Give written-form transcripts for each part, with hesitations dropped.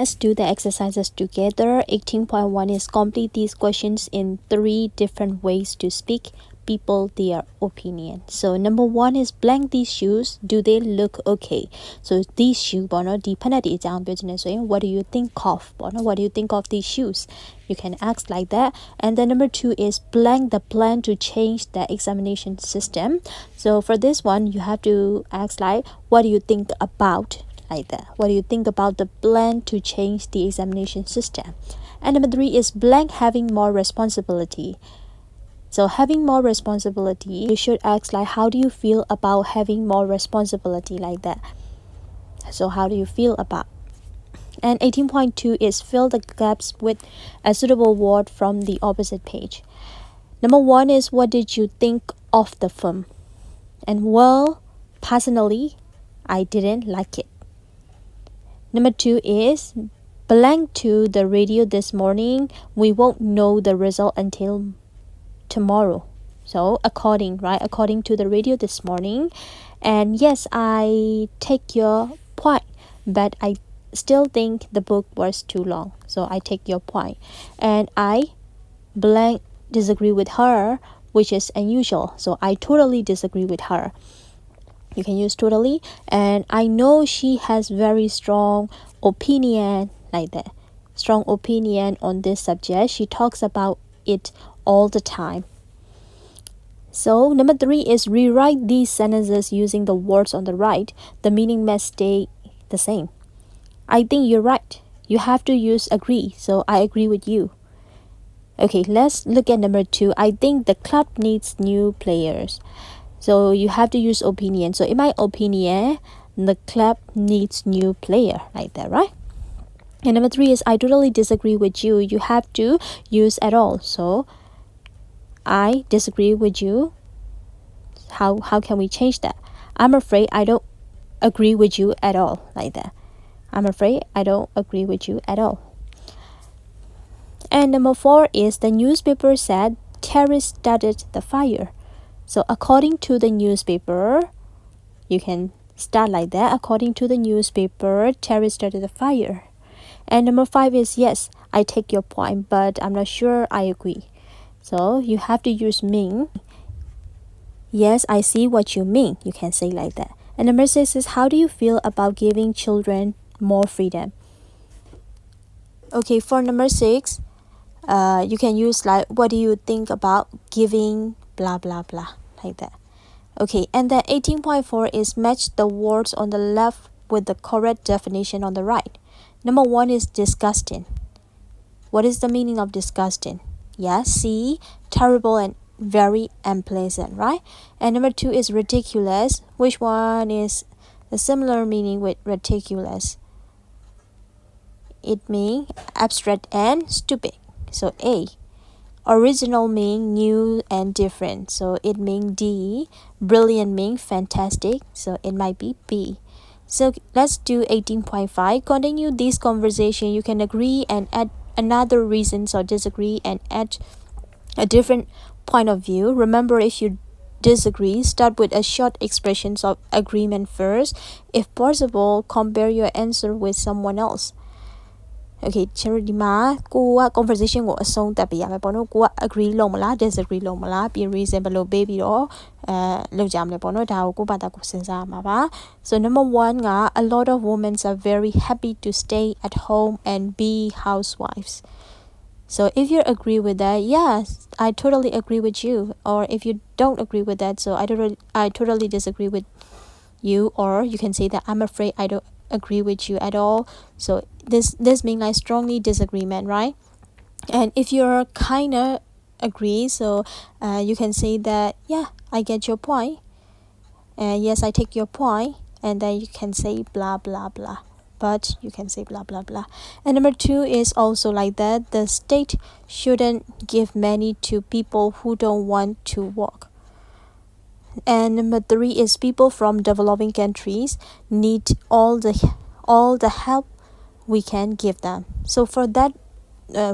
Let's do the exercises together. 18.1 is complete these questions in 3 different ways to speak people their opinion. So number 1 is blank these shoes. Do they look okay? So these shoes, what do you think of? What do you think of these shoes? You can ask like that. And then number 2 is blank the plan to change the examination system. So for this one, you have to ask like, what do you think about? Like that. What do you think about the plan to change the examination system? And number 3 is blank having more responsibility. So having more responsibility, you should ask like, how do you feel about having more responsibility, like that. So how do you feel about? And 18.2 is fill the gaps with a suitable word from the opposite page. Number 1 is what did you think of the film? And well, personally, I didn't like it. Number 2 is blank to the radio this morning. We won't know the result until tomorrow. So according to the radio this morning. And yes, I take your point, but I still think the book was too long. So I take your point. And I blank disagree with her, which is unusual. So I totally disagree with her. You can use totally. And I know she has very strong opinion, like that. Strong opinion on this subject. She talks about it all the time. So number 3 is rewrite these sentences using the words on the right. The meaning must stay the same. I think you're right. You have to use agree. So I agree with you. Okay, let's look at number 2. I think the club needs new players. So you have to use opinion. So in my opinion, the club needs new player, like that, right? And number 3 is I totally disagree with you. You have to use at all. So I disagree with you. How can we change that? I'm afraid I don't agree with you at all, like that. I'm afraid I don't agree with you at all. And number 4 is the newspaper said Terry started the fire. So according to the newspaper, you can start like that. According to the newspaper, Terry started the fire. And number 5 is yes, I take your point, but I'm not sure I agree. So you have to use mean. Yes, I see what you mean. You can say like that. And number 6 is how do you feel about giving children more freedom? Okay, for number 6, you can use like what do you think about giving blah blah blah, like that. Okay, and then 18.4 is match the words on the left with the correct definition on the right. Number 1 is disgusting. What is the meaning of disgusting? Yeah, see, terrible and very unpleasant, right? And number 2 is ridiculous. Which one is a similar meaning with ridiculous? It means abstract and stupid. So A. Original mean new and different. So it means D. Brilliant mean fantastic. So it might be B. So let's do 18.5. Continue this conversation. You can agree and add another reasons or disagree and add a different point of view. Remember, if you disagree, start with a short expressions of agreement first. If possible, compare your answer with someone else. Okay, ကျွန်တော်ဒီမှာကိုက conversation ကိုအဆုံးသတ်ပေးရမယ်ပေါ့နော်ကိုက agree လုပ်မလား disagree လုပ်မလားပြီး reason ဘယ်လိုပေးပြီးတော့လုပ်ကြမလဲပေါ့နော်ဒါကိုကိုယ့်ဘာသာကိုစဉ်းစားရမှာပါ so number 1 က a lot of women are very happy to stay at home and be housewives. So if you agree with that, yes, I totally agree with you. Or if you don't agree with that, so I totally disagree with you. Or you can say that I'm afraid I don't agree with you at all. So this means like strongly disagreement, right? And if you're kind of agree, so you can say that yeah, I get your point. Yes, I take your point. And then you can say blah blah blah. But you can say blah blah blah. And number 2 is also like that. The state shouldn't give money to people who don't want to work. And number 3 is people from developing countries need all the help we can give them. So for that,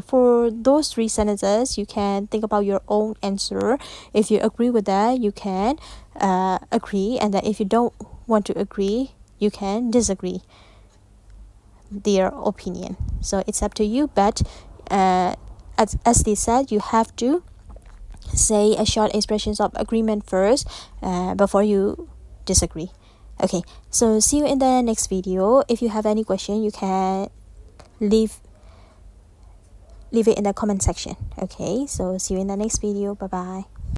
for those 3 sentences, you can think about your own answer. If you agree with that, you can agree, and then if you don't want to agree, you can disagree. their opinion. So it's up to you, but as they said, you have to say a short expressions of agreement first before you disagree. Okay, so see you in the next video. If you have any question, you can leave it in the comment section. Okay, so see you in the next video. Bye bye.